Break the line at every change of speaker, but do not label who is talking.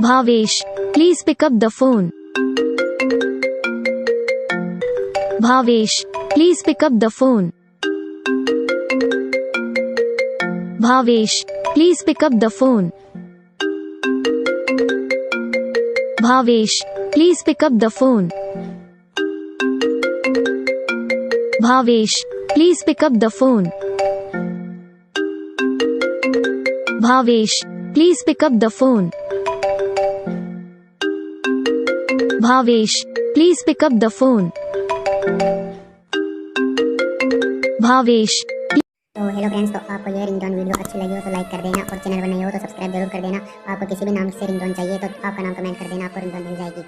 Bhavesh, please pick up the phone. Bhavesh, please pick up the phone. Bhavesh, please pick up the phone. Bhavesh, please pick up the phone. Bhavesh, please pick up the phone. Bhavesh, please pick up the phone. Bhavesh, please pick up the phone. Bhavesh.
तो hello friends, तो आपको ये ringtone video अच्छी लगी हो तो like कर देना और चैनल पर नए हो तो सब्सक्राइब जरूर कर देना। आपको किसी भी नाम से रिंगटोन चाहिए तो आपका नाम कमेंट कर देना, आपको रिंगटोन मिल जाएगी।